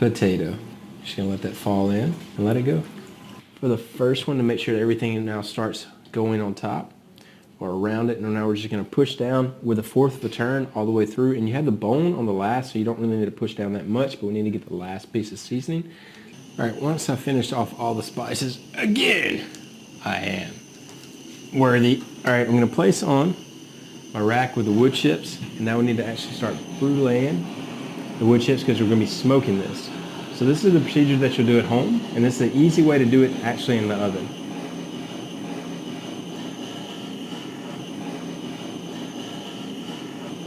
potato. Just gonna let that fall in and let it go. For the first one, to make sure that everything now starts going on top or around it, and now we're just gonna push down with a fourth of a turn all the way through. And you have the bone on the last, so you don't really need to push down that much, but we need to get the last piece of seasoning. All right, once I finished off all the spices, again, I am worthy. All right, I'm gonna place on my rack with the wood chips, and now we need to actually start bruleeing the wood chips because we're gonna be smoking this. So this is the procedure that you'll do at home, and this is the easy way to do it actually in the oven.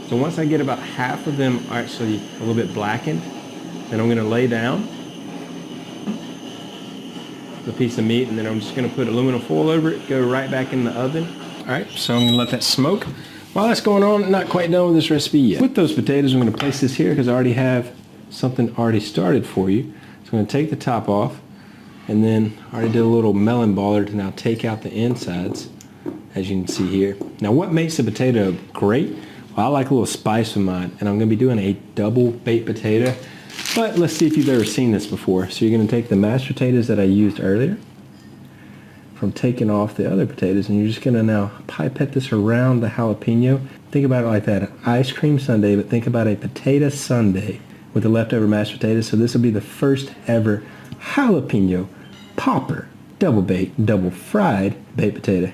So once I get about half of them actually a little bit blackened, then I'm gonna lay down the piece of meat, and then I'm just gonna put aluminum foil over it, go right back in the oven. All right, so I'm gonna let that smoke. While that's going on, not quite done with this recipe yet. With those potatoes, I'm gonna place this here because I already have something already started for you. So I'm gonna take the top off, and then I already did a little melon baller to now take out the insides, as you can see here. Now what makes a potato great? Well, I like a little spice with mine, and I'm gonna be doing a double baked potato. But let's see if you've ever seen this before. So you're gonna take the mashed potatoes that I used earlier from taking off the other potatoes, and you're just gonna now pipette this around the jalapeno. Think about it like that, an ice cream sundae, but think about a potato sundae with the leftover mashed potatoes. So this will be the first ever jalapeno popper, double baked, double fried baked potato.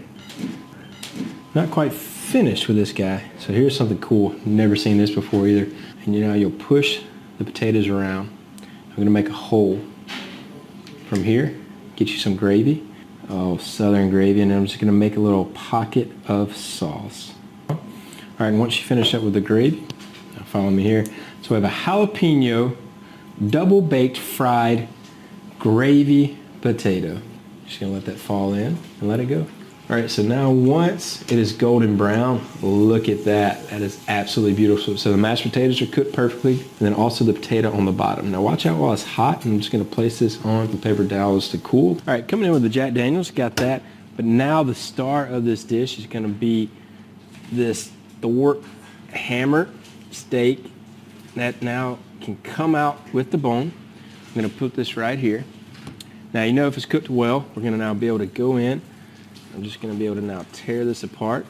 Not quite finished with this guy. So here's something cool. Never seen this before either. And you know, you'll push the potatoes around. I'm gonna make a hole from here, get you some gravy. Oh, southern gravy, and I'm just gonna make a little pocket of sauce. All right, and once you finish up with the gravy, now follow me here. So we have a jalapeno, double baked fried gravy potato. Just gonna let that fall in and let it go. All right, so now once it is golden brown, look at that. That is absolutely beautiful. So the mashed potatoes are cooked perfectly, and then also the potato on the bottom. Now watch out while it's hot. I'm just gonna place this on the paper towels to cool. All right, coming in with the Jack Daniels, got that. But now the star of this dish is gonna be this Thorpe hammer steak that now can come out with the bone. I'm gonna put this right here. Now you know if it's cooked well, we're gonna now be able to go in. I'm just going to be able to now tear this apart.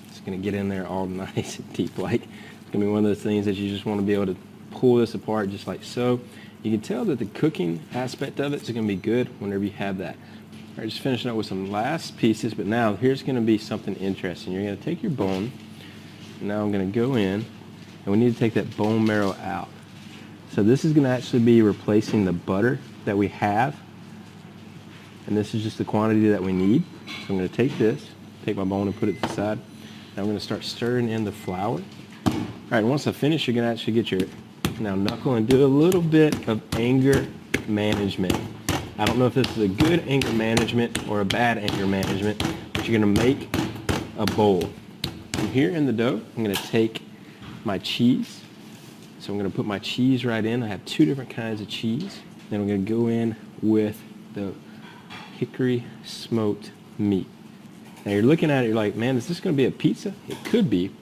It's going to get in there all nice and deep like. It's going to be one of those things that you just want to be able to pull this apart just like so. You can tell that the cooking aspect of it is going to be good whenever you have that. All right, just finishing up with some last pieces, but now here's going to be something interesting. You're going to take your bone, and now I'm going to go in, and we need to take that bone marrow out. So this is going to actually be replacing the butter that we have, and this is just the quantity that we need. So I'm going to take this, take my bone and put it to the side. Now I'm going to start stirring in the flour. All right, once I finish, you're going to actually get your now knuckle and do a little bit of anger management. I don't know if this is a good anger management or a bad anger management, but you're going to make a bowl. From here in the dough, I'm going to take my cheese. So I'm going to put my cheese right in. I have two different kinds of cheese. Then I'm going to go in with the hickory smoked meat. Now you're looking at it, you're like, man, is this going to be a pizza? It could be.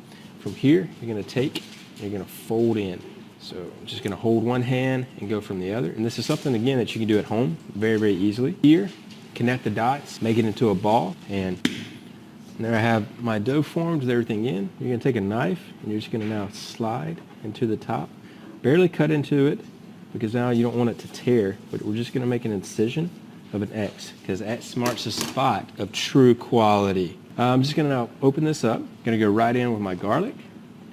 From here, you're going to take, you're going to fold in. So I'm just going to hold one hand and go from the other. And this is something, again, that you can do at home very, very easily. Here, connect the dots, make it into a ball. And there I have my dough formed with everything in. You're going to take a knife, and you're just going to now slide into the top. Barely cut into it, because now you don't want it to tear. But we're just going to make an incision of an X, because X marks the spot of true quality. I'm just going to now open this up. Going to go right in with my garlic,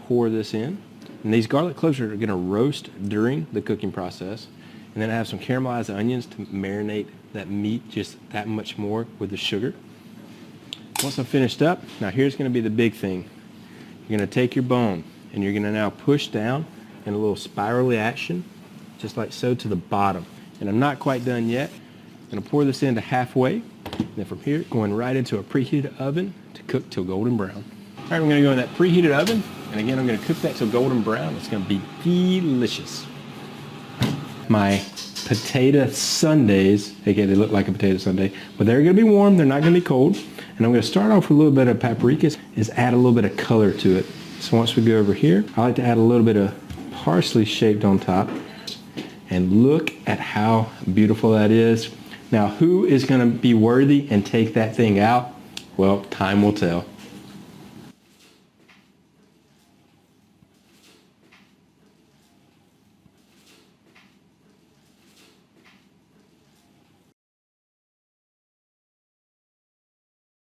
pour this in. And these garlic cloves are going to roast during the cooking process. And then I have some caramelized onions to marinate that meat just that much more with the sugar. Once I'm finished up, now here's going to be the big thing. You're going to take your bone, and you're going to now push down in a little spirally action, just like so, to the bottom. And I'm not quite done yet. I'm going to pour this into halfway, and then from here, going right into a preheated oven to cook till golden brown. All right, we're going to go in that preheated oven, and again, I'm going to cook that till golden brown. It's going to be delicious. My potato sundaes, okay, they look like a potato sundae, but they're going to be warm, they're not going to be cold. And I'm going to start off with a little bit of paprika, is add a little bit of color to it. So once we go over here, I like to add a little bit of parsley shaved on top. And look at how beautiful that is. Now, who is going to be worthy and take that thing out? Well, time will tell.